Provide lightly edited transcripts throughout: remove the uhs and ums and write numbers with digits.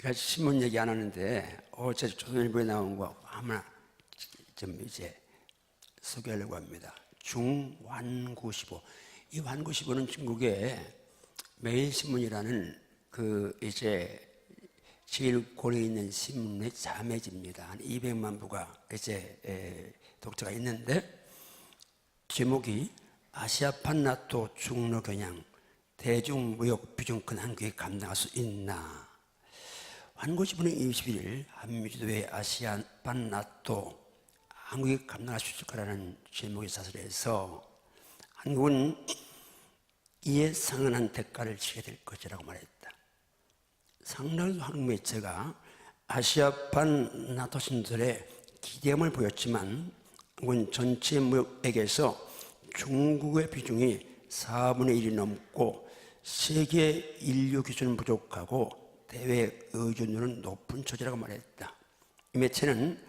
제가 신문 얘기 안 하는데 어제 조선일보에 나온 거 하나 좀 이제 소개하려고 합니다. 중완구시보. 이 완구시보는 중국의 매일신문이라는 그 이제 제일 권위 있는 신문의 자매지입니다. 한 200만 부가 이제 독자가 있는데 제목이 아시아판 나토 중러 겨냥 대중무역 비중 큰 한국이 감당할 수 있나. 완구시보는 21일 한미주도의 아시아판 나토 한국이 감당할 수 있을 거라는 제목의 사설에서 한국은 이에 상응한 대가를 치게 될 것이라고 말했다. 상당히 한국 매체가 아시아판 나토 신설에 기대감을 보였지만 한국은 전체 무역액에서 중국의 비중이 4분의 1이 넘고 세계 인류 기준은 부족하고 대외 의존율은 높은 처지라고 말했다. 이 매체는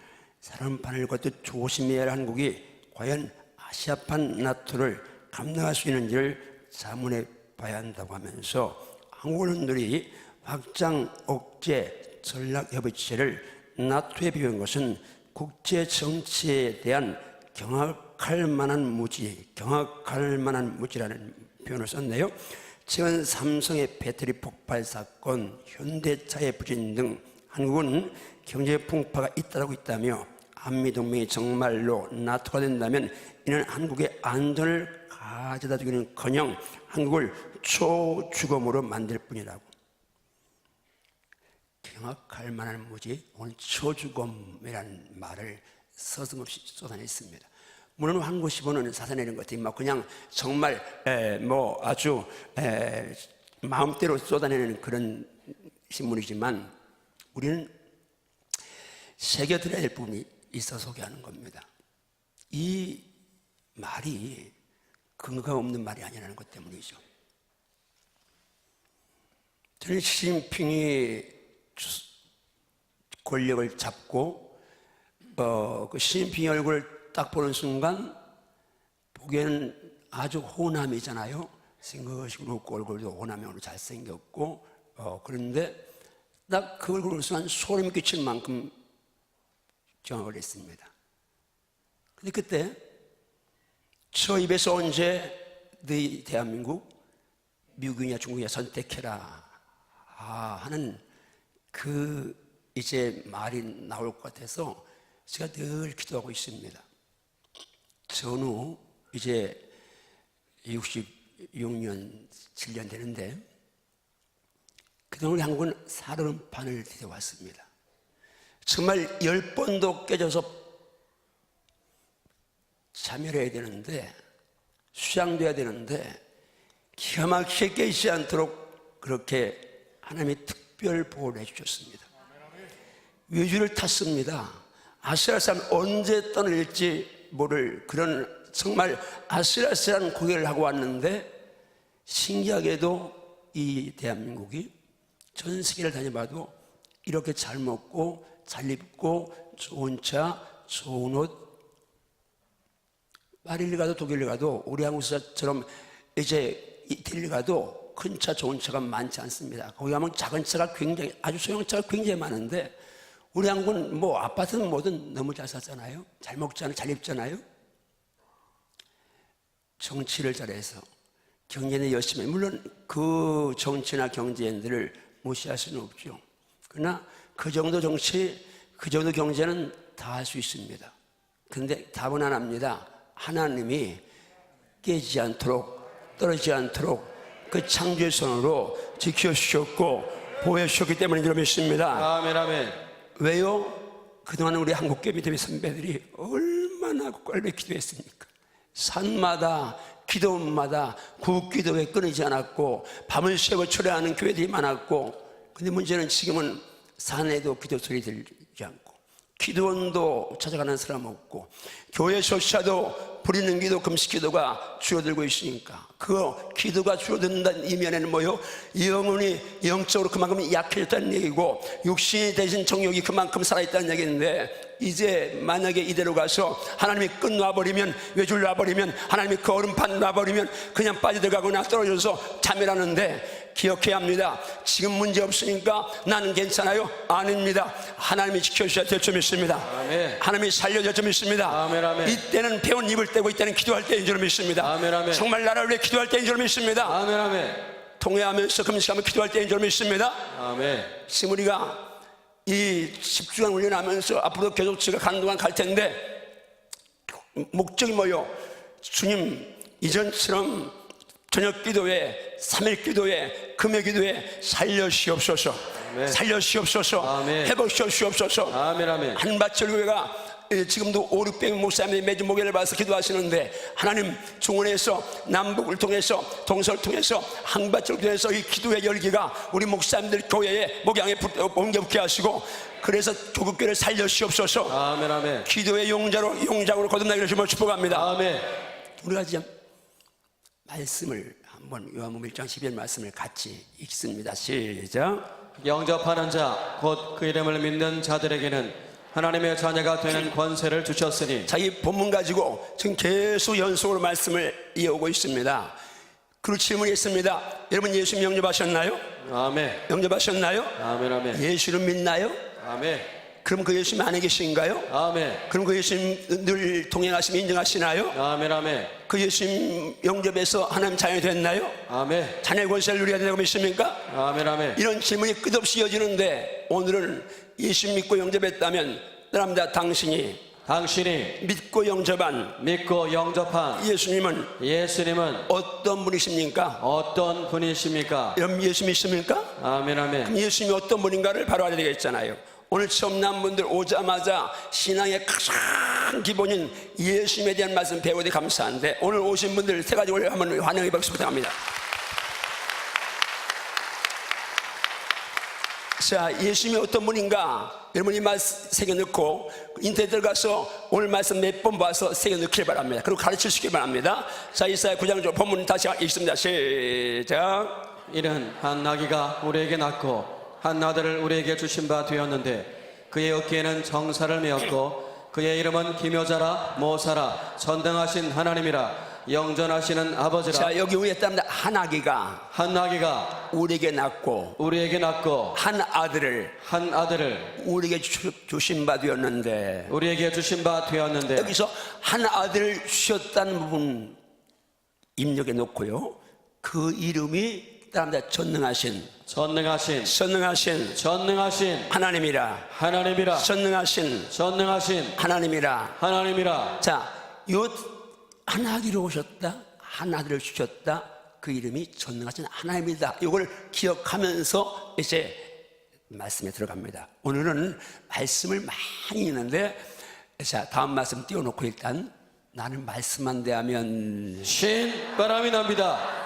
사람판을 걷듯 조심해야 할 한국이 과연 아시아판 나토를 감당할 수 있는지를 자문해 봐야 한다고 하면서 한국 언론들이 확장 억제 전략 협의 체제를 나토에 비유한 것은 국제 정치에 대한 경악할 만한 무지라는 표현을 썼네요. 최근 삼성의 배터리 폭발 사건, 현대차의 부진 등 한국은 경제 풍파가 잇따르고 있다며 한미동맹이 정말로 나토가 된다면 이는 한국의 안전을 가져다 주기는커녕 한국을 초주검으로 만들 뿐이라고. 경악할 만한 무지, 오늘 초주검이라는 말을 서슴없이 쏟아냈습니다. 물론 완구시보는 사사내는 것들이 막 그냥 정말 아주 마음대로 쏟아내는 그런 신문이지만 우리는 새겨들어야 될 부분이 있어 소개하는 겁니다. 이 말이 근거가 없는 말이 아니라는 것 때문이죠. 저는 시진핑이 권력을 잡고 그 시진핑 얼굴을 딱 보는 순간 보기에는 아주 호남이잖아요. 싱긋싱긋 웃고 얼굴도 호남형으로 잘생겼고 그런데 딱 그 얼굴을 보는 순간 소름이 끼칠 만큼 경악을 했습니다. 근데 그때 저 입에서 언제 너희 대한민국 미국이냐 중국이냐 선택해라 하는 그 이제 말이 나올 것 같아서 제가 늘 기도하고 있습니다. 전후 이제 66년, 7년 되는데 그동안 우리 한국은 살얼음판을 디뎌왔습니다. 정말 10번도 깨져서 자멸해야 되는데 수양돼야 되는데 기가 막히게 깨지지 않도록 그렇게 하나님이 특별 보호를 해주셨습니다. 외주를 탔습니다. 아슬아슬한 언제 떠날지 모를 그런 정말 아슬아슬한 고개를 하고 왔는데 신기하게도 이 대한민국이 전 세계를 다녀봐도 이렇게 잘 먹고 잘 입고 좋은 차, 좋은 옷, 파리를 가도 독일을 가도 우리 한국처럼 이제 이태리를 가도 큰 차, 좋은 차가 많지 않습니다. 거기 가면 작은 차가 굉장히 아주 소형차가 굉장히 많은데 우리 한국은 뭐 아파트는 뭐든 너무 잘 살잖아요. 잘 먹잖아요. 잘 입잖아요. 정치를 잘해서 경제에 열심히, 물론 그 정치나 경제인들을 무시할 수는 없죠. 그러나 그 정도 정치, 그 정도 경제는 다 할 수 있습니다. 그런데 답은 하나입니다. 하나님이 깨지지 않도록 떨어지지 않도록 그 창조의 손으로 지켜주셨고 보호해주셨기 때문에 이런 믿습니다. 아멘, 아멘. 왜요? 그동안 우리 한국교 믿음의 선배들이 얼마나 꼴배 기도했습니까? 산마다 기도마다 국기도에 끊이지 않았고 밤을 새고 철회하는 교회들이 많았고, 근데 문제는 지금은 산에도 기도 소리 들리지 않고 기도원도 찾아가는 사람 없고 교회조차도 부리는 기도, 금식 기도가 줄어들고 있으니까 그 기도가 줄어든다는 이면에는 뭐요? 영혼이 영적으로 그만큼 약해졌다는 얘기고 육신이 대신 정욕이 그만큼 살아있다는 얘기인데, 이제 만약에 이대로 가서 하나님이 끝놔버리면, 외줄 놔버리면, 하나님이 그 얼음판 놔버리면 그냥 빠져들어가거나 떨어져서 자멸하는데 기억해야 합니다. 지금 문제 없으니까 나는 괜찮아요? 아닙니다. 하나님이 지켜주셔야 될 줄 믿습니다. 아멘. 하나님이 살려줄 줄 믿습니다. 아멘, 아멘. 이때는 배운 입을 떼고 이때는 기도할 때인 줄 믿습니다. 아멘, 아멘. 정말 나라를 위해 기도할 때인 줄 믿습니다. 아멘, 아멘. 통회하면서 금식하며 기도할 때인 줄 믿습니다. 아멘. 지금 우리가 이 10주간 훈련하면서 앞으로 계속 제가 가는 동안 갈 텐데 목적이 뭐요? 주님 이전처럼 저녁 기도회, 3일 기도회, 금요 기도회 살려주시옵소서. 아멘. 살려주시옵소서. 아멘. 회복시켜주시옵소서. 아멘, 아멘. 한밭절교회가 지금도 5, 600 목사님이 매주 목요일에 와서 기도하시는데 하나님 중원에서 남북을 통해서 동서를 통해서 한밭절교회에서 이 기도의 열기가 우리 목사님들 교회에 목양에 옮겨붙게 하시고 그래서 조국교회를 살려주시옵소서. 아멘, 아멘. 기도의 용장으로 거듭나기를 주며 축복합니다. 아멘. 우리가 지금 말씀을 한번 요한복음 1장 12절 말씀을 같이 읽습니다. 시작. 영접하는 자 곧 그 이름을 믿는 자들에게는 하나님의 자녀가 되는 권세를 주셨으니. 자, 이 본문 가지고 지금 계속 연속으로 말씀을 이어오고 있습니다. 그리고 질문이 있습니다. 여러분 예수님 영접하셨나요? 아멘. 영접하셨나요? 아멘, 아멘. 예수를 믿나요? 아멘. 그럼 그 예수님 안에 계신가요? 아멘. 그럼 그 예수님 늘 동행하시면 인정하시나요? 아멘, 아멘. 그 예수님 영접해서 하나님 자녀이 됐나요? 아멘. 자녀의 권세를 누려야 된다고 믿습니까? 아멘, 아멘. 이런 질문이 끝없이 이어지는데 오늘은 예수 믿고 영접했다면 사람들 당신이 믿고 영접한 예수님은 어떤 분이십니까? 어떤 분이십니까? 여러분 예수 믿습니까? 아멘, 아멘. 그럼 예수님이 어떤 분인가를 바로 알아야 되겠잖아요. 오늘 처음 난 분들 오자마자 신앙의 가장 기본인 예수님에 대한 말씀 배우되 감사한데 오늘 오신 분들 세 가지를 한번 환영의 박수 부탁합니다. 자, 예수님이 어떤 분인가 여러분이 말씀 새겨넣고 인터넷 들어가서 오늘 말씀 몇 번 봐서 새겨넣기를 바랍니다. 그리고 가르쳐 주시기 바랍니다. 자, 이사야 9장 본문 다시 읽습니다. 시작. 이는 한 아기가 우리에게 낳고 한 아들을 우리에게 주신 바 되었는데 그의 어깨에는 정사를 메었고 그의 이름은 기묘자라 모사라 전능하신 하나님이라 영전하시는 아버지라. 자, 여기 위에 답니다. 한 아기가 우리에게 낳고 한 아들을 우리에게 주신 바 되었는데 여기서 한 아들을 주셨다는 부분 입력해 놓고요. 그 이름이 답니다. 전능하신 하나님이라. 전능하신 하나님이라. 자, 요 한 아기로 오셨다, 한 아들을 주셨다. 그 이름이 전능하신 하나님이다. 이걸 기억하면서 이제 말씀에 들어갑니다. 오늘은 말씀을 많이 읽는데, 자, 다음 말씀 띄워놓고 일단 나는 말씀만 대하면 신바람이 납니다.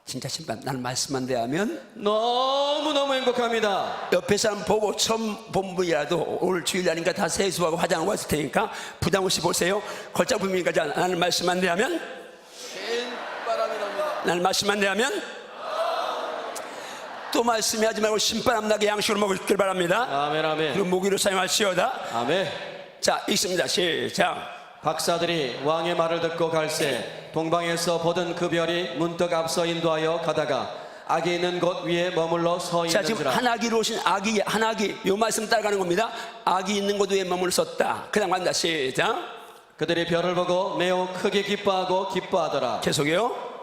진짜 신바람. 나는 말씀만 대하면 너무너무 행복합니다. 옆에 사람 보고 처음 본 분이라도 오늘 주일날이니까 다 세수하고 화장하고 왔을 테니까 부담 없이 보세요. 걸작 분이니까 나는 말씀만 대하면 신바람이 납니다. 나는 말씀만 대하면 또 말씀이 하지 말고 신바람 나게 양식으로 먹길 바랍니다. 아멘, 아멘. 그리고 무기로 사용하시오다. 아멘. 자, 읽습니다. 시작. 박사들이 왕의 말을 듣고 갈새 동방에서 보던 그 별이 문득 앞서 인도하여 가다가 아기 있는 곳 위에 머물러 서 자, 지금 있는지라. 한 아기로 오신 아기, 한 아기, 요 말씀 따라가는 겁니다. 아기 있는 곳 위에 머물렀었다. 그냥 간다. 시작. 그들이 별을 보고 매우 크게 기뻐하더라. 계속해요.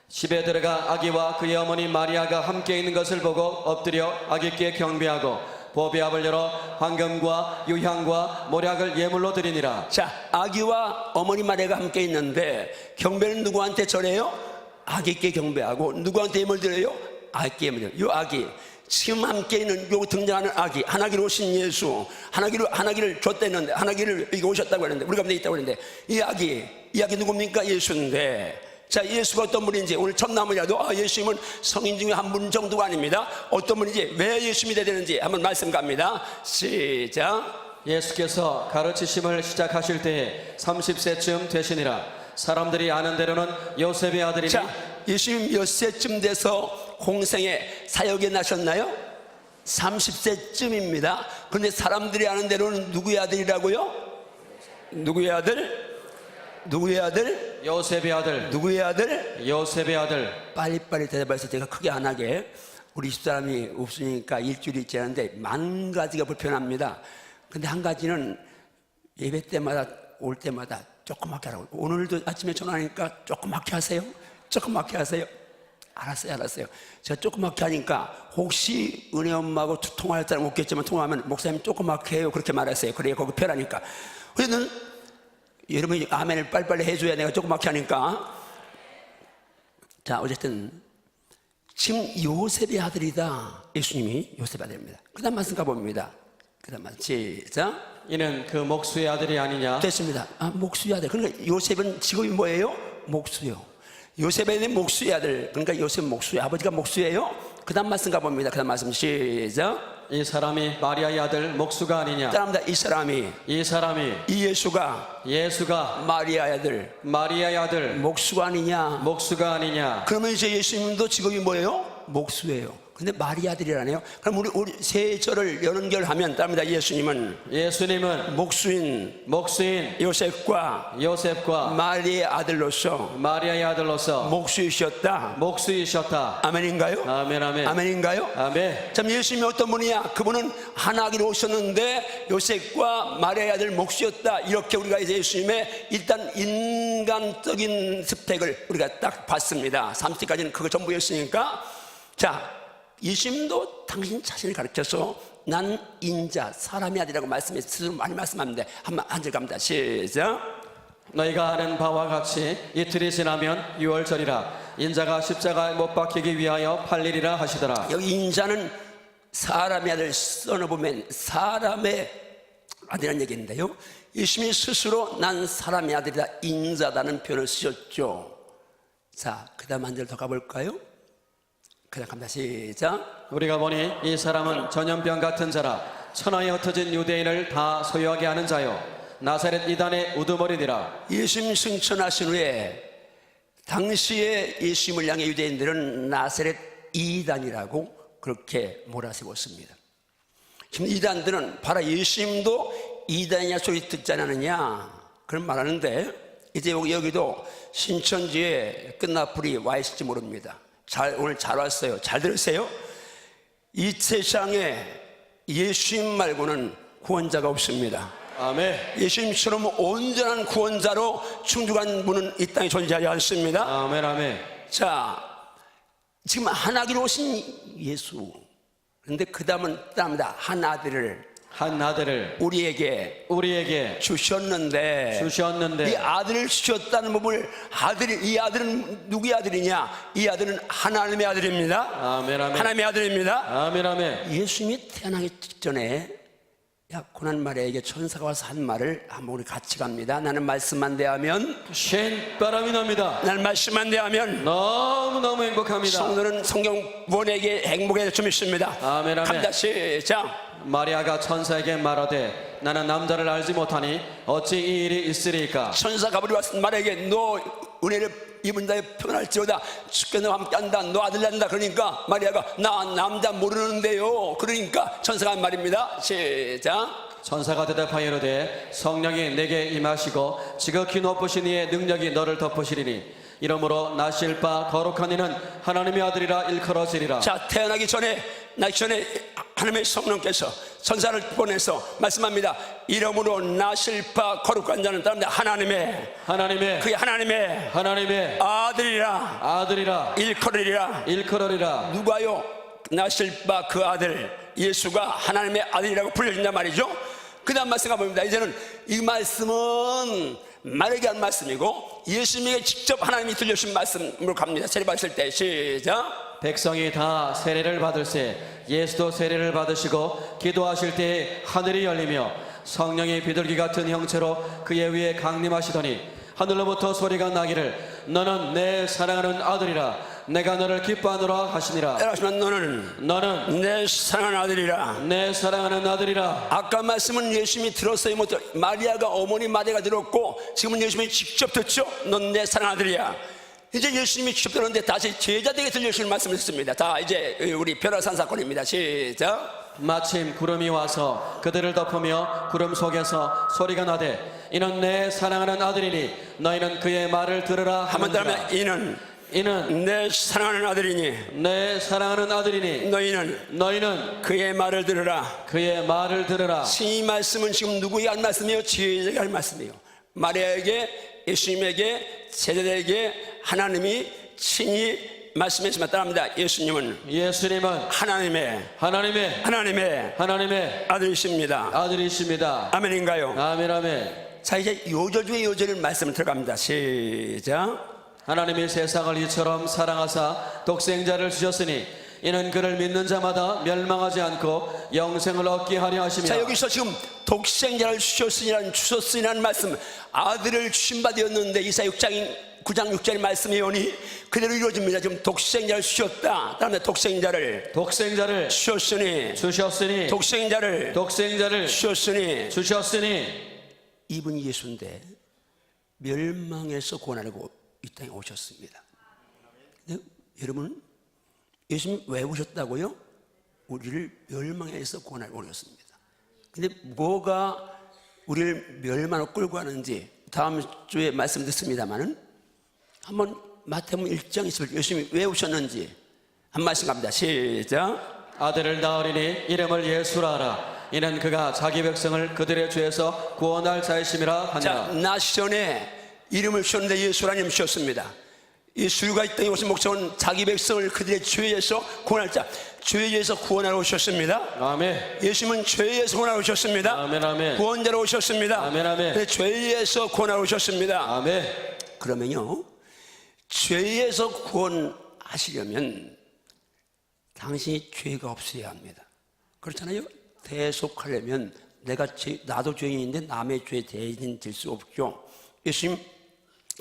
집에 들어가 아기와 그의 어머니 마리아가 함께 있는 것을 보고 엎드려 아기께 경배하고 보배압을 열어 황금과 유향과 모략을 예물로 드리니라. 자, 아기와 어머니 마리아가 함께 있는데 경배는 누구한테 절해요? 아기께 경배하고 누구한테 예물 드려요? 아기께 예물 드려요. 요 아기, 지금 함께 있는 요 등장하는 아기, 한 아기로 오신 예수, 한 아기를 줬댔는데 한 아기를 여기 오셨다고 했는데 우리 가운데 있다고 했는데 이 아기 누굽니까? 예수인데, 자, 예수가 어떤 분인지 오늘 첫나무라도 예수님은 성인 중에 한 분 정도가 아닙니다. 어떤 분인지, 왜 예수님이 돼야 되는지 한번 말씀 갑니다. 시작. 예수께서 가르치심을 시작하실 때에 30세쯤 되시니라. 사람들이 아는 대로는 요셉의 아들이니. 자, 예수님 몇 세쯤 돼서 공생에 사역에 나셨나요? 30세쯤입니다. 그런데 사람들이 아는 대로는 누구의 아들이라고요? 누구의 아들? 요셉의 아들. 누구의 아들? 요셉의 아들. 빨리빨리 대답해서 제가 크게 안 하게, 우리 집사람이 없으니까 일주일이 지났는데 만 가지가 불편합니다. 근데 한 가지는 예배 때마다 올 때마다 조그맣게 하라고. 오늘도 아침에 전화하니까 조그맣게 하세요. 조그맣게 하세요. 알았어요. 제가 조그맣게 하니까 혹시 은혜 엄마하고 통화할 사람 없겠지만 통화하면 목사님 조그맣게 해요. 그렇게 말했어요. 그래야 거기 편하니까. 그래서 여러분이 아멘을 빨리빨리 해줘야 내가 조그맣게 하니까. 자, 어쨌든 지금 요셉의 아들이다. 예수님이 요셉의 아들입니다. 그 다음 말씀 가봅니다. 그 다음 말씀 시작. 이는 그 목수의 아들이 아니냐. 됐습니다. 목수의 아들. 그러니까 요셉은 직업이 뭐예요? 목수요. 요셉의 목수의 아들. 그러니까 요셉 목수의 아버지가 목수예요. 그 다음 말씀 가봅니다. 그 다음 말씀 시작. 이 사람이 마리아의 아들 목수가 아니냐. 따라합니다. 이 사람이 이 예수가 마리아의 아들 마리아의 아들 목수가 아니냐. 목수가 아니냐. 그러면 이제 예수님도 직업이 뭐예요? 목수예요. 근데 마리아 아들이라네요. 그럼 우리 세 절을 연결하면 따릅니다. 예수님은 목수인 요셉과 마리아의 아들로서 목수이셨다. 아멘인가요? 아멘. 아멘인가요? 아멘. 참, 예수님이 어떤 분이냐? 그분은 하나님으로 오셨는데 요셉과 마리아의 아들 목수였다. 이렇게 우리가 이제 예수님의 일단 인간적인 스펙을 우리가 딱 봤습니다. 30까지는 그거 전부였으니까. 자, 예수님도 당신 자신을 가르쳐서 난 인자 사람의 아들이라고 말씀해서 스스로 많이 말씀하는데 한 절 갑니다. 시작. 너희가 아는 바와 같이 이틀이 지나면 6월절이라 인자가 십자가에 못 박히기 위하여 팔리리라 하시더라. 여기 인자는 사람의 아들, 써놓으면 사람의 아들이라는 얘기인데요, 예수님이 스스로 난 사람의 아들이다, 인자다는 표현을 쓰셨죠. 자, 그 다음 한 절 더 가볼까요? 그 다음 갑니다. 시작. 우리가 보니 이 사람은 전염병 같은 자라 천하에 흩어진 유대인을 다 소유하게 하는 자요 나사렛 이단의 우두머리니라. 예수님 승천하신 후에 당시에 예수님을 향해 유대인들은 나사렛 이단이라고 그렇게 몰아세웠습니다. 지금 이단들은 바로 예수님도 이단이냐 소리 듣지 않느냐 그런 말하는데, 이제 여기도 신천지에 끝나풀이 와 있을지 모릅니다. 오늘 잘 왔어요. 잘 들으세요. 이 세상에 예수님 말고는 구원자가 없습니다. 아멘. 예수님처럼 온전한 구원자로 충족한 분은 이 땅에 존재하지 않습니다. 아멘. 자, 지금 하나님으로 오신 예수. 그런데 그 다음은 따릅니다. 한 아들을 우리에게 주셨는데 이 아들을 주셨다는 부분을 이 아들은 누구의 아들이냐? 이 아들은 하나님의 아들입니다. 아멘. 하나님의 아들입니다. 아멘. 예수님이 태어나기 직전에 고난 마리아에게 천사가 와서 한 말을 한번 우리 같이 갑니다. 나는 말씀만 대하면 신바람이 납니다. 나는 말씀만 대하면 너무너무 행복합니다. 성도는 성경본에게 행복의 좀 있습니다. 아멘. 갑니다. 시작. 마리아가 천사에게 말하되 나는 남자를 알지 못하니 어찌 이 일이 있으리까. 천사가 우리 마리아에게 너 은혜를 입은 자에 표현할지어다 주께 너와 함께한다, 너 아들 낳는다. 그러니까 마리아가 나 남자 모르는데요. 그러니까 천사가 한 말입니다. 시작. 천사가 대답하여 이르되 성령이 내게 임하시고 지극히 높으신 이의 능력이 너를 덮으시리니 이러므로 나실 바 거룩한 이는 하나님의 아들이라 일컬어지리라. 자, 태어나기 전에 하나님의 성령께서 천사를 보내서 말씀합니다. 이러므로 나실 바 거룩한 자는 다른 그게 하나님의 아들이라 일컬으리라. 누가요? 나실 바 그 아들 예수가 하나님의 아들이라고 불려진단 말이죠. 그 다음 말씀 가봅니다. 이제는 이 말씀은 말에게 한 말씀이고 예수님에게 직접 하나님이 들려주신 말씀으로 갑니다. 세례 받으실 때 시작. 백성이 다 세례를 받을세 예수도 세례를 받으시고 기도하실 때에 하늘이 열리며 성령의 비둘기 같은 형체로 그의 위에 강림하시더니 하늘로부터 소리가 나기를 너는 내 사랑하는 아들이라 내가 너를 기뻐하노라 하시니라. 너는 내 사랑하는 아들이라. 아까 말씀은 예수님이 들었어요? 못 들었어요? 마리아가 어머니 마리아가 들었고 지금은 예수님이 직접 듣죠? 넌 내 사랑하는 아들이야. 이제 예수님이 직접 들었는데 다시 제자들에게 들려주시는 말씀을 했습니다. 다 이제 우리 변화산 사건입니다. 시작. 마침 구름이 와서 그들을 덮으며 구름 속에서 소리가 나되 이는 내 사랑하는 아들이니 너희는 그의 말을 들으라 한번 더 하느니라. 하면 이는 내 사랑하는 아들이니 내 사랑하는 아들이니 너희는 그의 말을 들으라. 그의 말을 들으라. 이 말씀은 지금 누구에게 할 말씀이에요? 지혜에게 할 말씀이에요. 마리아에게, 예수님에게, 세대에게 하나님이 친히 말씀했지만 따라합니다. 예수님은 하나님의 아들이십니다. 아들이십니다. 아멘인가요? 아멘 아멘. 자, 이제 요절 중에 요절을 말씀을 들어갑니다. 시작. 하나님이 세상을 이처럼 사랑하사 독생자를 주셨으니 이는 그를 믿는 자마다 멸망하지 않고 영생을 얻게 하려 하심이라. 자, 여기서 지금 독생자를 주셨으니라는 말씀, 아들을 주신 바 되었는데 이사야 9장 6절의 말씀이 오니 그대로 이루어집니다. 지금 독생자를 주셨다. 다음에 독생자를 주셨으니 독생자를 주셨으니 이분이 예수인데 멸망에서 구원하려고 이 땅에 오셨습니다. 근데 여러분, 예수님 왜 오셨다고요? 우리를 멸망에서 구원하려고 오셨습니다. 근데 뭐가 우리를 멸망으로 끌고 가는지 다음 주에 말씀 듣습니다만은 한번 마태복음 1장 21절 예수님이 왜 오셨는지 한 말씀 갑니다. 시작. 아들을 낳으리니 이름을 예수라 하라. 이는 그가 자기 백성을 그들의 죄에서 구원할 자이심이라 하니라. 자, 나시 전에 이름을 주셨는데 예수라는 이름 주셨습니다. 예수가 이 땅에 오신 목적은 자기 백성을 그들의 죄에서 구원할 자, 죄에서 구원하러 오셨습니다. 아멘. 예수님은 죄에서 구원하러 오셨습니다. 아멘 아멘. 구원자로 오셨습니다. 아멘 아멘. 죄에서 구원하러 오셨습니다. 아멘. 그러면요, 죄에서 구원하시려면 당신이 죄가 없어야 합니다. 그렇잖아요. 대속하려면 나도 죄인인데 남의 죄 대신 될 수 없죠. 예수님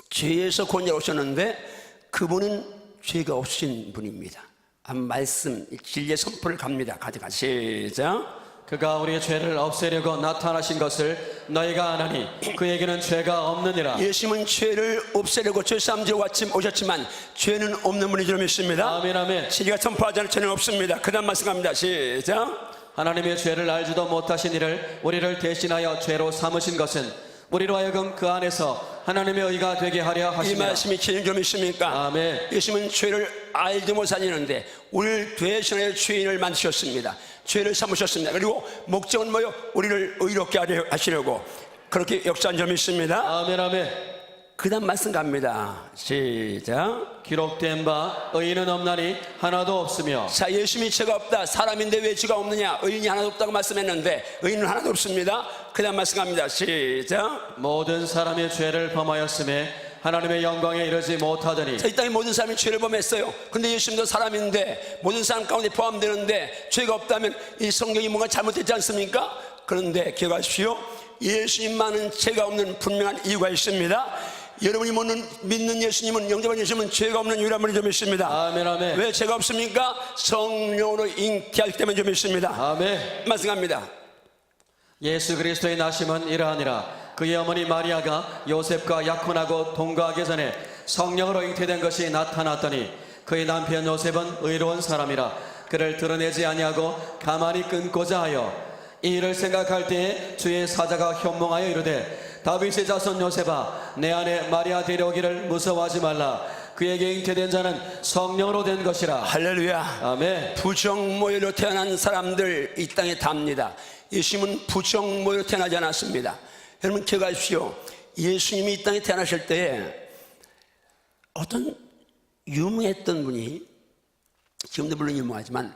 죄에서 구원자로 오셨는데 그분은 죄가 없으신 분입니다. 한 말씀 진리의 선포를 갑니다. 가져가시죠. 그가 우리의 죄를 없애려고 나타나신 것을 너희가 아나니 그에게는 죄가 없느니라. 예수님은 죄를 없애려고 죄사함지로 오셨지만 죄는 없는 분이 줄 믿습니다. 아멘 아멘. 진리가 선포하지 않은 죄는 없습니다. 그 다음 말씀 갑니다. 시작. 하나님의 죄를 알지도 못하신 이를 우리를 대신하여 죄로 삼으신 것은 우리로 하여금 그 안에서 하나님의 의가 되게 하려 이 하십니다. 말씀이 진리 좀 있습니까? 아멘. 예수님은 죄를 알지 못하시는데 우리를 대신하여 죄인을 만드셨습니다. 죄를 삼으셨습니다. 그리고 목적은 뭐요? 우리를 의롭게 하시려고 그렇게 역사한 점이 있습니다. 아멘 아멘. 그 다음 말씀 갑니다. 시작. 기록된 바 의인은 없나니 하나도 없으며. 자, 예수님이 죄가 없다. 사람인데 왜 죄가 없느냐? 의인이 하나도 없다고 말씀했는데 의인은 하나도 없습니다. 그 다음 말씀 갑니다. 시작. 모든 사람의 죄를 범하였음에 하나님의 영광에 이르지 못하더니. 자, 이 땅에 모든 사람이 죄를 범했어요. 근데 예수님도 사람인데 모든 사람 가운데 포함되는데 죄가 없다면 이 성경이 뭔가 잘못됐지 않습니까? 그런데 기억하십시오. 예수님만은 죄가 없는 분명한 이유가 있습니다. 여러분이 믿는 예수님은, 영접하는 예수님은 죄가 없는 유일한 분이 좀 있습니다. 아멘 아멘. 왜 죄가 없습니까? 성령으로 잉태하기 때문에 좀 있습니다. 아멘. 말씀합니다. 예수 그리스도의 나심은 이러하니라. 그의 어머니 마리아가 요셉과 약혼하고 동거하기 전에 성령으로 잉태된 것이 나타났더니 그의 남편 요셉은 의로운 사람이라 그를 드러내지 아니하고 가만히 끊고자 하여 이 일을 생각할 때에 주의 사자가 현몽하여 이르되 다윗의 자손 요셉아 내 아내 마리아 데려오기를 무서워하지 말라. 그에게 잉태된 자는 성령으로 된 것이라. 할렐루야. 아멘. 부정모여로 태어난 사람들 이 땅에 답니다. 예수님은 부정모여로 태어나지 않았습니다. 여러분 기억하십시오. 예수님이 이 땅에 태어나실 때에 어떤 유명했던 분이, 지금도 물론 유명하지만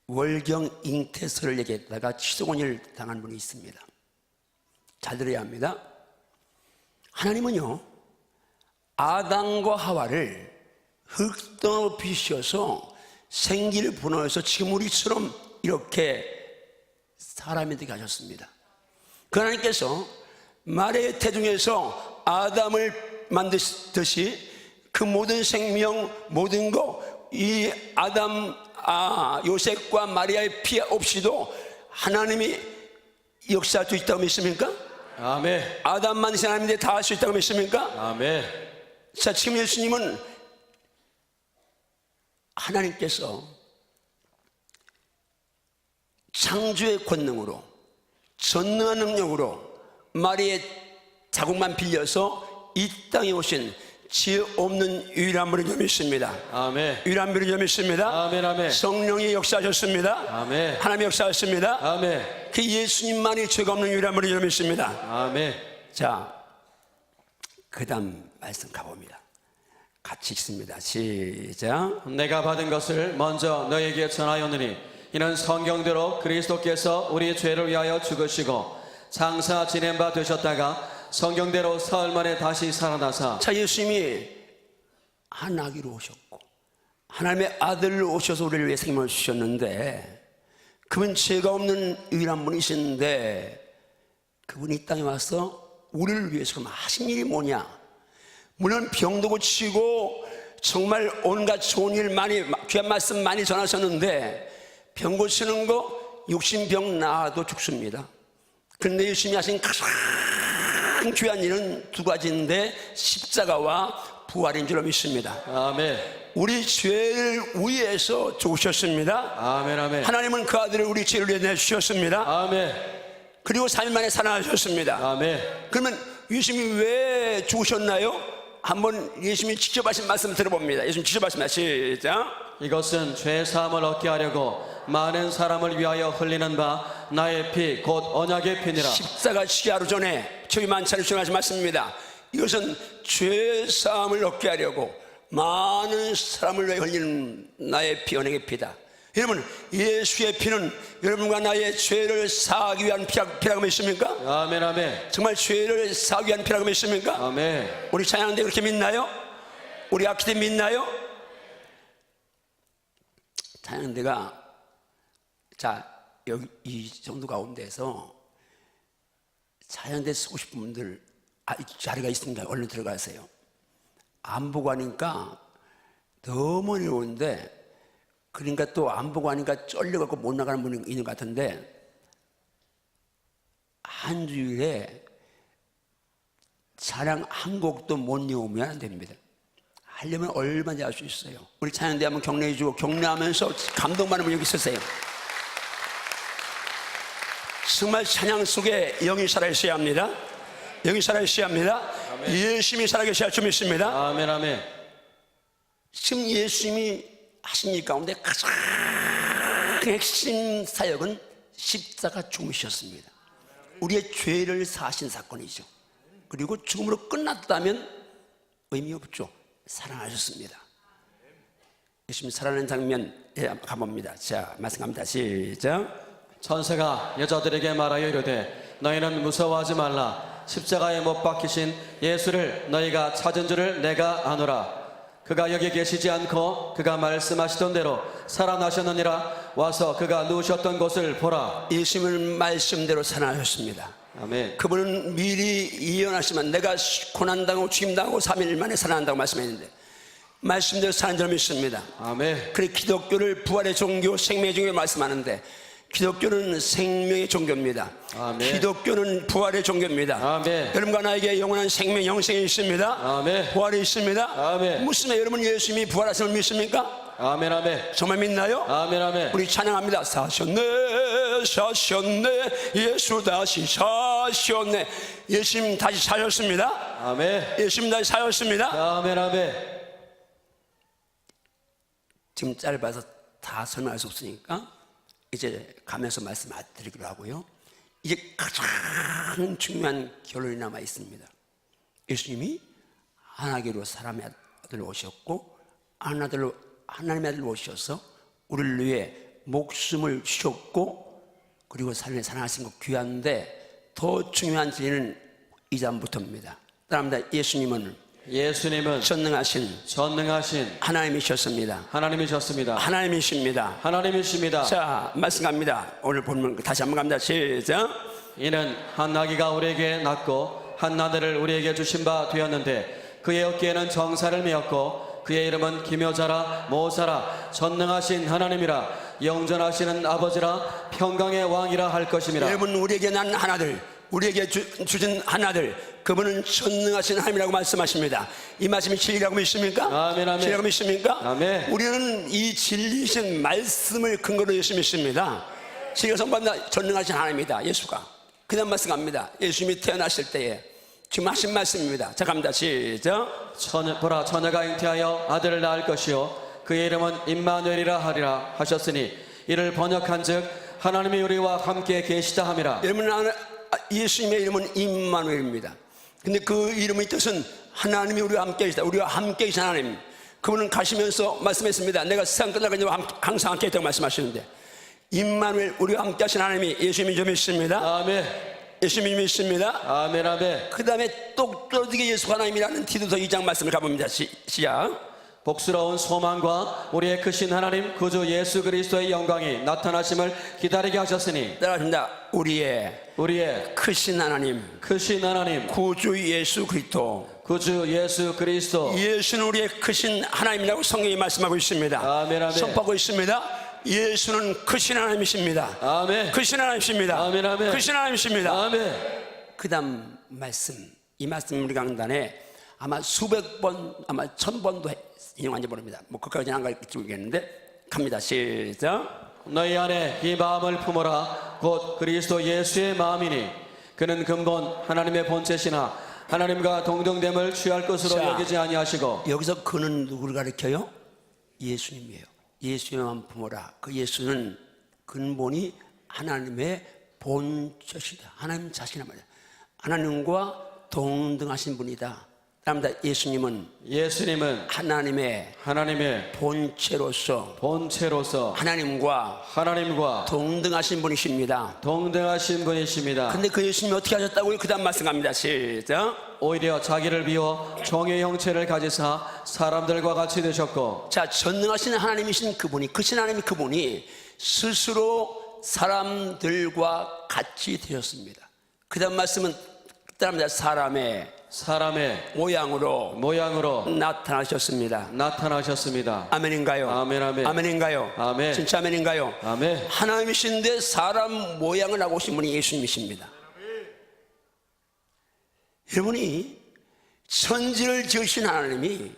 월경 잉태설을 얘기했다가 취소곤의를 당한 분이 있습니다. 잘 들어야 합니다. 하나님은요, 아담과 하와를 흙덩어로 비추어서 생기를 분화해서 지금 우리처럼 이렇게 사람이 되게 하셨습니다. 그 하나님께서 마리아의 태중에서 아담을 만드듯이 그 모든 생명, 모든 거, 이 요셉과 마리아의 피 없이도 하나님이 역사할 수 있다고 믿습니까? 아멘. 아담 만드신 하나님인데 다 할 수 있다고 믿습니까? 아멘. 자, 지금 예수님은 하나님께서 창조의 권능으로, 전능한 능력으로 마리의 자국만 빌려서 이 땅에 오신 지혜 없는 유일한 분이 좀 있습니다. 아멘. 유일한 분이 좀 있습니다. 아멘, 아멘. 성령이 역사하셨습니다. 아멘. 하나님이 역사하셨습니다. 아멘. 그 예수님만이 죄가 없는 유일한 분이 좀 있습니다. 아멘. 자, 그 다음 말씀 가봅니다. 같이 읽습니다. 시작. 내가 받은 것을 먼저 너에게 전하였느니 이는 성경대로 그리스도께서 우리 죄를 위하여 죽으시고 장사 지낸 바 되셨다가 성경대로 사흘 만에 다시 살아나사. 자, 예수님이 한 아기로 오셨고 하나님의 아들로 오셔서 우리를 위해 생명을 주셨는데, 그분 죄가 없는 유일한 분이신데 그분이 이 땅에 와서 우리를 위해서 그럼 하신 일이 뭐냐? 물론 병도 고치고 정말 온갖 좋은 일 많이, 귀한 말씀 많이 전하셨는데 병 고치는 거 육신병 나아도 죽습니다. 그런데 예수님이 하신 가장 귀한 일은 두 가지인데 십자가와 부활인 줄 믿습니다. 아멘. 우리 죄를 위해서 죽으셨습니다. 아멘, 아멘. 하나님은 그 아들을 우리 죄를 위해 내주셨습니다. 아멘. 그리고 3일 만에 살아나셨습니다. 아멘. 그러면 예수님이 왜 죽으셨나요? 한번 예수님이 직접 하신 말씀 들어봅니다. 예수님 직접 하신 말씀 시작. 이것은 죄 사함을 얻게 하려고 많은 사람을 위하여 흘리는 바 나의 피 곧 언약의 피니라. 십자가 지기 하루 전에 저희 만찬을 주님하신 말씀입니다. 이것은 죄 사함을 얻게 하려고 많은 사람을 위해 흘리는 나의 피, 언약의 피다. 여러분, 예수의 피는 여러분과 나의 죄를 사하기 위한 피라고 믿습니까? 아멘, 아멘. 정말 죄를 사하기 위한 피라고 믿습니까? 아멘. 우리 찬양대 그렇게 믿나요? 우리 악기대 믿나요? 찬양대가 자, 여기 이 정도 가운데서 찬양대 쓰고 싶은 분들 자리가 있습니다. 얼른 들어가세요. 안 보고 하니까 너무 어려운데, 그러니까 또 안 보고 하니까 쫄려갖고 못 나가는 분이 있는 것 같은데, 한 주일에 찬양 한 곡도 못 외우면 안 됩니다. 하려면 얼마든지 할 수 있어요. 우리 찬양대 한번 격려해 주고, 격려하면서 감동받는 분 여기 있으세요. 정말 찬양 속에 영이 살아있어야 합니다. 영이 살아있어야 합니다. 예수님이 살아계셔야 할 줄 믿습니다. 아멘, 아멘. 지금 예수님이 하신 일 가운데 가장 핵심 사역은 십자가 죽으셨습니다. 우리의 죄를 사하신 사건이죠. 그리고 죽음으로 끝났다면 의미 없죠. 살아나셨습니다. 예수님 살아나는 장면 가봅니다. 자, 말씀 갑니다. 시작. 천사가 여자들에게 말하여 이르되 너희는 무서워하지 말라. 십자가에 못 박히신 예수를 너희가 찾은 줄을 내가 아노라. 그가 여기 계시지 않고 그가 말씀하시던 대로 살아나셨느니라. 와서 그가 누우셨던 곳을 보라. 예수님은 말씀대로 살아나셨습니다. 아멘. 그분은 미리 예언하시면 내가 고난당하고 죽임당하고 3일 만에 살아난다고 말씀했는데 말씀대로 사는 줄 믿습니다. 아멘. 그래, 기독교를 부활의 종교, 생명의 종교 말씀하는데 기독교는 생명의 종교입니다. 아멘. 기독교는 부활의 종교입니다. 아멘. 여러분과 나에게 영원한 생명, 영생이 있습니다. 아멘. 부활이 있습니다. 아멘. 무슨 여러분 예수님이 부활하심을 믿습니까? 아멘, 아멘. 정말 믿나요? 아멘, 아멘. 우리 찬양합니다. 사셨네, 사셨네, 예수 다시 사셨네. 예수님 다시 사셨습니다. 아멘. 예수님 다시 사셨습니다. 아멘, 아멘. 지금 짧아서 다 설명할 수 없으니까 이제 가면서 말씀 드리기로 하고요. 이제 가장 중요한 결론이 남아 있습니다. 예수님이 하나님으로 사람의 아들로 오셨고 하나님의 아들로 오셔서 우리를 위해 목숨을 주셨고 그리고 삶에 살아나신 것 귀한데, 더 중요한 진리는 이 다음부터입니다. 따라합니다. 예수님은 전능하신 하나님이셨습니다. 하나님이셨습니다. 하나님이십니다. 하나님이십니다. 자, 말씀 갑니다. 오늘 본문 다시 한번 갑니다. 시작. 이는 한 아기가 우리에게 낳고 한 아들을 우리에게 주신 바 되었는데 그의 어깨에는 정사를 메었고 그의 이름은 기묘자라 모사라 전능하신 하나님이라 영전하시는 아버지라 평강의 왕이라 할 것임이라. 여러분, 우리에게 난 하나들, 우리에게 주신 하나들, 그분은 전능하신 하나님이라고 말씀하십니다. 이 말씀이 진리라고 믿습니까? 아멘, 아멘. 진리라고 믿습니까? 아멘. 우리는 이 진리신 말씀을 근거로 예수 믿습니다. 진리가 선포한다. 전능하신 하나님이다. 예수가 그 다음 말씀 갑니다. 예수님이 태어나실 때에 지금 하신 말씀입니다. 자, 갑니다. 시작. 보라 처녀가 잉태하여 아들을 낳을 것이요 그의 이름은 임마누엘이라 하리라 하셨으니 이를 번역한즉 하나님이 우리와 함께 계시다 함이라. 여러분, 예수님의 이름은 임마누엘입니다. 근데 그 이름의 뜻은 하나님이 우리와 함께 계시다. 우리와 함께 계신 하나님. 그분은 가시면서 말씀했습니다. 내가 세상 끝날까지 항상 함께 있다고 말씀하시는데, 임마누엘, 우리와 함께 하신 하나님이 예수님이 좀 있습니다. 아멘. 예수님이 믿습니다. 아멘 아멘. 그 다음에 똑똑하게 예수 하나님이라는 디도서 2장 말씀을 가봅니다. 시작. 복스러운 소망과 우리의 크신 하나님 구주 예수 그리스도의 영광이 나타나심을 기다리게 하셨으니 따라합니다. 우리의 크신 하나님, 크신 하나님 구주 예수 그리스도. 구주 예수 그리스도. 예수는 우리의 크신 하나님이라고 성경이 말씀하고 있습니다. 아멘 아멘. 선포하고 있습니다. 예수는 크신 하나님이십니다. 아멘. 크신 하나님이십니다. 아멘 아멘. 크신 하나님이십니다. 아멘. 그 다음 말씀, 이 말씀 우리 강단에 아마 수백 번, 아마 1000번도 인용한지 모릅니다. 뭐 그까지는 안 갈지 모르겠는데 갑니다. 시작. 너희 안에 이 마음을 품어라 곧 그리스도 예수의 마음이니 그는 근본 하나님의 본체시나 하나님과 동등됨을 취할 것으로 자, 여기지 아니하시고. 여기서 그는 누구를 가리켜요? 예수님이에요. 예수의 마음 품어라. 그 예수는 근본이 하나님의 본체시다. 하나님 자신의 말이야. 하나님과 동등하신 분이다. 그럽니다. 예수님은 하나님의 본체로서 하나님과 동등하신 분이십니다. 동등하신 분이십니다. 근데 그 예수님이 어떻게 하셨다고요? 그 다음 말씀 갑니다. 시작. 오히려 자기를 비워 종의 형체를 가지사 사람들과 같이 되셨고. 자, 전능하신 하나님이신 그분이, 크신 하나님 그분이 스스로 사람들과 같이 되셨습니다. 그 다음 말씀은 따릅니다. 사람의 모양으로 나타나셨습니다. 아멘인가요? 아멘 아멘. 아멘인가요? 아멘. 진짜 아멘인가요? 아멘. 하나님이신데 사람 모양을 하고 오신 분이 예수님이십니다. 여러분이 천지를 지으신 하나님이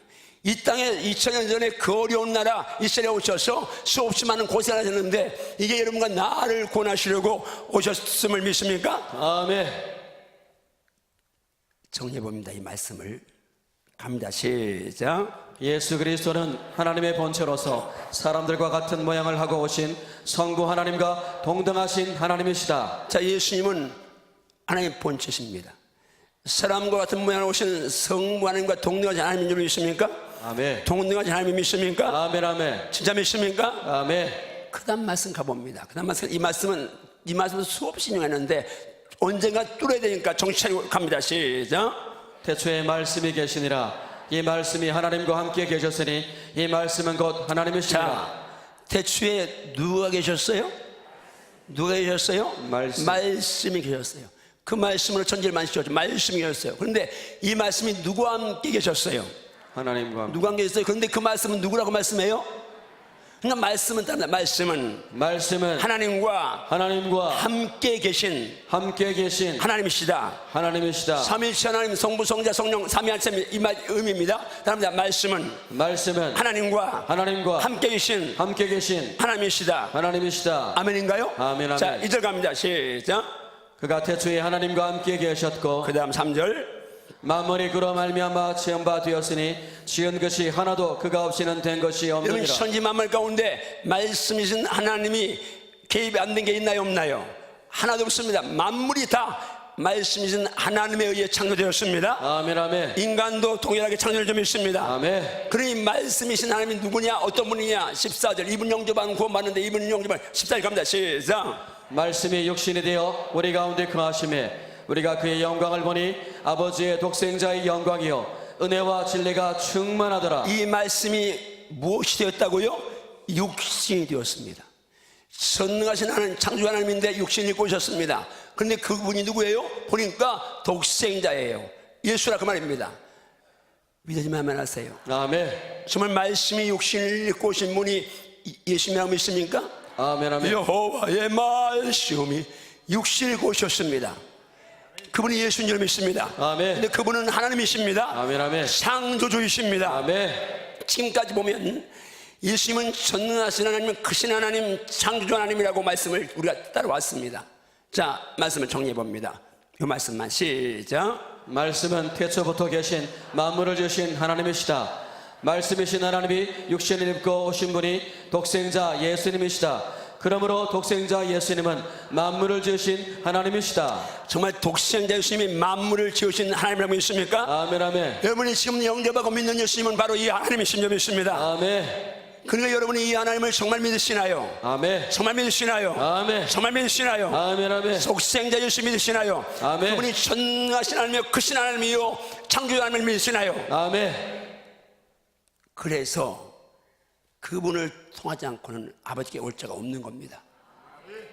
이 땅에 2000년 전에 그 어려운 나라 이스라엘에 오셔서 수없이 많은 고생을 하셨는데 이게 여러분과 나를 구원하시려고 오셨음을 믿습니까? 아멘. 정리해봅니다. 이 말씀을 갑니다. 시작. 예수 그리스도는 하나님의 본체로서 사람들과 같은 모양을 하고 오신 성부 하나님과 동등하신 하나님이시다. 자, 예수님은 하나님의 본체십니다. 사람과 같은 모양을 오신 성부 하나님과 동등하신 하나님인 줄 믿습니까? 아멘. 동등하신 하나님 믿습니까? 아멘 아멘. 진짜 믿습니까? 아멘. 그 다음 말씀 가봅니다. 그 다음 말씀, 이 말씀은 수없이 인용했는데 언젠가 뚫어야 되니까 정신 차리고 갑니다. 시작. 태초에 말씀이 계시니라. 이 말씀이 하나님과 함께 계셨으니 이 말씀은 곧 하나님이시니라. 자, 태초에 누가 계셨어요? 말씀이 계셨어요. 그 말씀으로 천지를 만드셨죠. 말씀이 계셨어요. 그런데 이 말씀이 누구와 함께 계셨어요? 하나님과 함께. 누가 함께 계셨어요? 그런데 그 말씀은 누구라고 말씀해요? 그러니까 말씀은 하나님과 함께 계신 하나님이시다. 삼위일체 하나님, 성부, 성자, 성령, 삼위일체 이 의미입니다. 다릅니다. 말씀은 하나님과 함께 계신 하나님이시다. 아멘인가요? 아멘, 아멘. 자, 2절 갑니다. 시작. 그가 태초에 하나님과 함께 계셨고 그 다음 3절. 만물이 그로 말미암아 지은 바 되었으니 지은 것이 하나도 그가 없이는 된 것이 여러분, 없느니라. 천지 만물 가운데 말씀이신 하나님이 개입이 안 된 게 있나요, 없나요? 하나도 없습니다. 만물이 다 말씀이신 하나님에 의해 창조되었습니다. 아멘 아멘. 인간도 동일하게 창조를 있습니다. 아멘. 그러니 말씀이신 하나님이 누구냐, 어떤 분이냐? 14절. 이분 영접하는 구원받는데 이분 영접하는 14절 갑니다. 시작. 말씀이 육신이 되어 우리 가운데 거하심에 우리가 그의 영광을 보니 아버지의 독생자의 영광이요 은혜와 진리가 충만하더라. 이 말씀이 무엇이 되었다고요? 육신이 되었습니다. 전능하신 하나님, 창조 하나님인데 육신을 입고 오셨습니다. 그런데 그분이 누구예요? 보니까 독생자예요. 예수라 그 말입니다. 믿으시면 아멘 하세요. 아멘. 정말 말씀이 육신을 입고 오신 분이 예수님이라고 믿습니까? 아멘 아멘. 여호와의 말씀이 육신을 입고 오셨습니다. 그분이 예수인 줄 믿습니다. 아멘. 근데 그분은 하나님이십니다. 아멘 아멘. 창조주이십니다. 아멘. 지금까지 보면 예수님은 전능하신 하나님, 크신 하나님, 창조주 하나님이라고 말씀을 우리가 따라왔습니다. 자, 말씀을 정리해 봅니다. 이 말씀만 시작. 말씀은 태초부터 계신 만물을 지으신 하나님이시다. 말씀이신 하나님이 육신을 입고 오신 분이 독생자 예수님이시다. 그러므로 독생자 예수님은 만물을 지으신 하나님이시다. 정말 독생자 예수님이 만물을 지으신 하나님이라고 믿습니까? 아멘 아멘. 여러분이 지금 영접하고 믿는 예수님은 바로 이 하나님이신 줄 믿습니다. 아멘 그러니까 여러분이 이 하나님을 정말 믿으시나요? 아멘 정말 믿으시나요? 아멘 정말 믿으시나요? 아멘 아멘 독생자 예수 믿으시나요? 아멘. 그분이 전능하신 하나님이요 크신 하나님이요 창조주 하나님을 믿으시나요? 아멘. 그래서 그분을 통하지 않고는 아버지께 올 자가 없는 겁니다.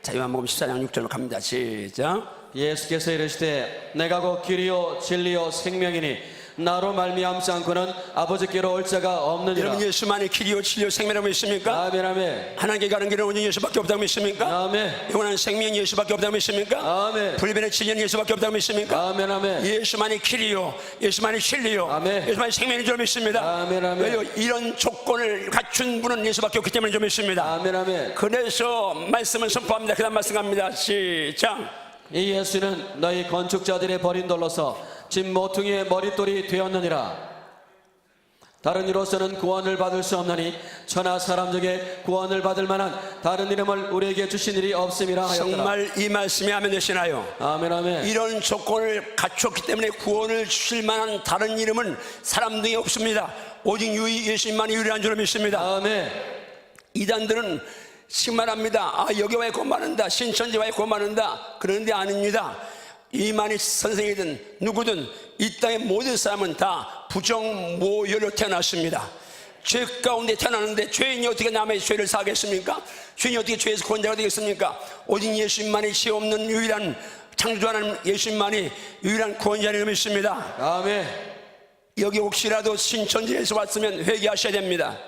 자, 요한복음 14장 6절로 갑니다. 시작. 예수께서 이르시되 내가 곧 길이요 진리요 생명이니 나로 말미암지 않고는 아버지께로 올 자가 없느니라. 여러분 예수만이 길이요 진리요 생명이라고 믿습니까? 아멘 아멘 하나님께 가는 길은 오직 예수밖에 없다고 믿습니까? 아멘 영원한 생명이 예수밖에 없다고 믿습니까? 아멘 불변의 진리는 예수밖에 없다고 믿습니까? 아멘 아멘 예수만이 길이요 예수만이 진리요 아멘. 예수만이 생명인 줄 믿습니다. 아멘, 아멘. 왜요? 이런 조건을 갖춘 분은 예수밖에 없기 때문에 줄 믿습니다. 아멘 아멘. 그래서 말씀을 선포합니다. 그 다음 말씀 갑니다. 시작. 이 예수는 너희 건축자들의 버린 돌로서 집 모퉁이의 머릿돌이 되었느니라. 다른 이로서는 구원을 받을 수 없나니 천하 사람 중에 구원을 받을 만한 다른 이름을 우리에게 주신 일이 없음이라 하였더라. 정말 이 말씀이 아멘 되시나요? 아멘 아멘 이런 조건을 갖췄기 때문에 구원을 주실 만한 다른 이름은 사람 중에 없습니다. 오직 예수님만이 유일한 줄 믿습니다. 아멘 이단들은 식말합니다. 아, 여기 와야 구원받는다. 신천지 와야 구원받는다. 그런데 아닙니다. 이만희 선생이든 누구든 이 땅의 모든 사람은 다 부정모혈로 태어났습니다. 죄 가운데 태어나는데 죄인이 어떻게 남의 죄를 사겠습니까? 죄인이 어떻게 죄에서 구원자가 되겠습니까? 오직 예수님만이 죄 없는 유일한 창조주 하나님 예수님만이 유일한 구원자를 믿습니다. 아멘 여기 혹시라도 신천지에서 왔으면 회개하셔야 됩니다.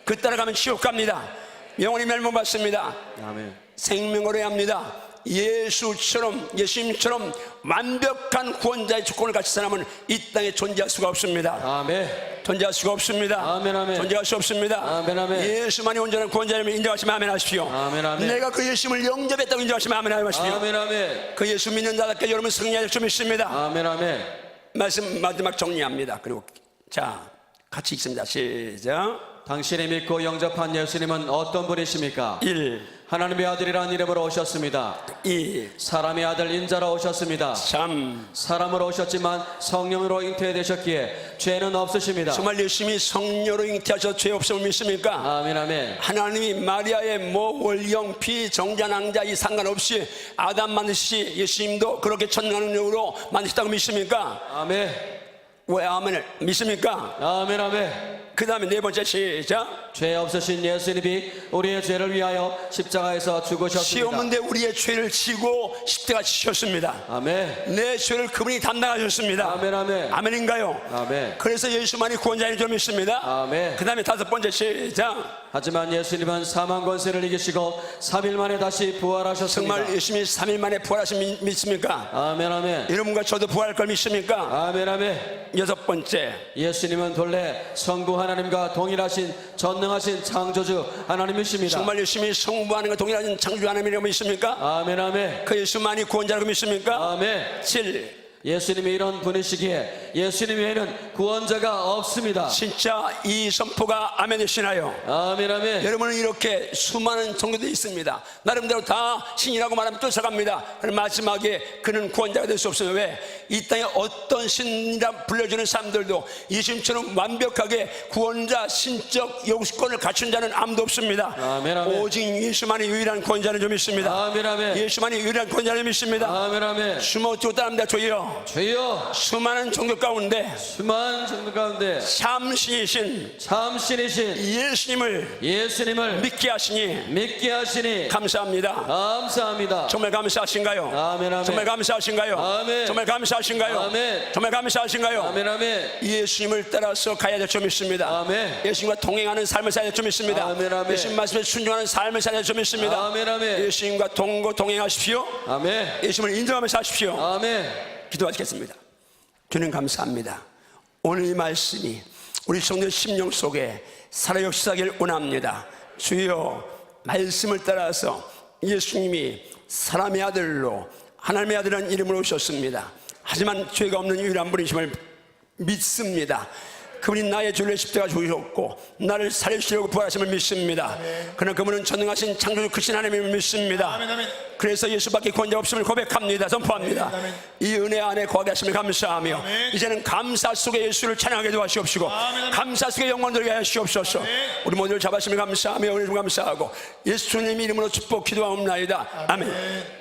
그 따라가면 지옥 갑니다. 영원히 멸망받습니다. 아멘 생명으로 해야 합니다. 예수님처럼 완벽한 구원자의 조건을 갖춘 사람은 이 땅에 존재할 수가 없습니다. 아멘 존재할 수가 없습니다. 아멘, 아멘. 존재할 수 없습니다. 아멘, 아멘. 예수만이 온전한 구원자임을 인정하시면 아멘 하십시오. 아멘, 아멘. 내가 그 예수님을 영접했다고 인정하시면 아멘 하십시오. 아멘 아멘 그 예수 믿는 자답게 여러분 승리할 줄 믿습니다. 아멘 아멘 말씀 마지막 정리합니다. 그리고 자 같이 읽습니다. 시작. 당신이 믿고 영접한 예수님은 어떤 분이십니까? 1, 하나님의 아들이라는 이름으로 오셨습니다. 2, 사람의 아들 인자로 오셨습니다. 3. 사람으로 오셨지만 성령으로 잉태되셨기에 죄는 없으십니다. 정말 예수님이 성녀로 잉태하셔서 죄 없음을 믿습니까? 아멘 아멘 하나님이 마리아의 뭐 월영 피 정자 낭자 이 상관없이 아담 만드시 예수님도 그렇게 천능력으로 만드셨다고 믿습니까? 아멘 왜 아멘을 믿습니까? 아멘 아멘. 그 다음에 네 번째 시작. 죄 없으신 예수님이 우리의 죄를 위하여 십자가에서 시 죽으셨습니다. 없는데 우리의 죄를 지고 십자가 지셨습니다. 아멘 내 죄를 그분이 담당하셨습니다. 아멘 아멘 아멘인가요? 아멘 그래서 예수만이 구원자인 줄 믿습니다. 아멘. 그 다음에 다섯 번째 시작. 하지만 예수님은 사망 권세를 이기시고 3일 만에 다시 부활하셨습니다. 정말 예수님이 3일 만에 부활하신 믿습니까? 아멘 아멘 여러분과 저도 부활할 걸 믿습니까? 아멘 아멘. 여섯 번째 예수님은 본래 성부 하나님과 동일하신 전능하신 창조주 하나님이십니다. 정말 예수님이 성부하는 것 동일한 창조주 하나님이라고 믿습니까? 아멘 아멘 그 예수만이 구원자라고 믿습니까? 아멘. 7. 예수님이 이런 분이시기에 예수님 외에는 구원자가 없습니다. 진짜 이 선포가 아멘 되시나요? 아멘 아멘 여러분은 이렇게 수많은 종교들이 있습니다. 나름대로 다 신이라고 말하면 쫓아갑니다. 그럼 마지막에 그는 구원자가 될 수 없어요. 왜? 이 땅에 어떤 신이라 불려주는 사람들도 예수님처럼 완벽하게 구원자 신적 영수권을 갖춘 자는 아무도 없습니다. 아멘, 아멘. 오직 예수만이 유일한 구원자를 좀 믿습니다. 아멘 아멘 예수만이 유일한 구원자를 믿습니다. 아멘 아멘. 숨어 뛰고 따릅니다. 주여 주여 수많은 종교 가운데 수많은 종교 가운데 참신이신 참신이신 예수님을 믿게 하시니 믿게 하시니 감사합니다. 감사합니다. 정말 감사하신가요? 아멘 아멘 정말 감사하신가요? 아멘. 정말 감사하신가요? 아멘. 정말 감사하신가요? 아멘 아멘 예수님을 따라서 가야 될 줄 믿습니다. 아멘. 예수님과 동행하는 삶을 살야 될 줄 믿습니다. 아멘, 아멘. 예수님 말씀에 순종하는 삶을 살야 될 줄 믿습니다. 아멘 아멘 예수님과 동행하십시오. 아멘 예수님을 인정하면서 하십시오. 아멘. 기도하시겠습니다. 주님 감사합니다. 오늘 이 말씀이 우리 성도의 심령 속에 살아 역사하길 원합니다. 주여 말씀을 따라서 예수님이 사람의 아들로 하나님의 아들이라는 이름으로 오셨습니다. 하지만 죄가 없는 유일한 분이심을 믿습니다. 그분이 나의 죄를 십자가 죽으셨고 나를 살리시려고 부활하심을 믿습니다. 그러나 그분은 전능하신 창조주 크신 하나님을 믿습니다. 그래서 예수밖에 구원자 없음을 고백합니다. 선포합니다. 이 은혜 안에 거하게 하심을 감사하며 이제는 감사 속에 예수를 찬양하게 도와주옵시고 감사 속에 영광 돌게 하시옵소서. 우리 모두를 잡아주심을 감사하며 은혜 좀 감사하고 예수 주님 이름으로 축복 기도하옵나이다. 아멘.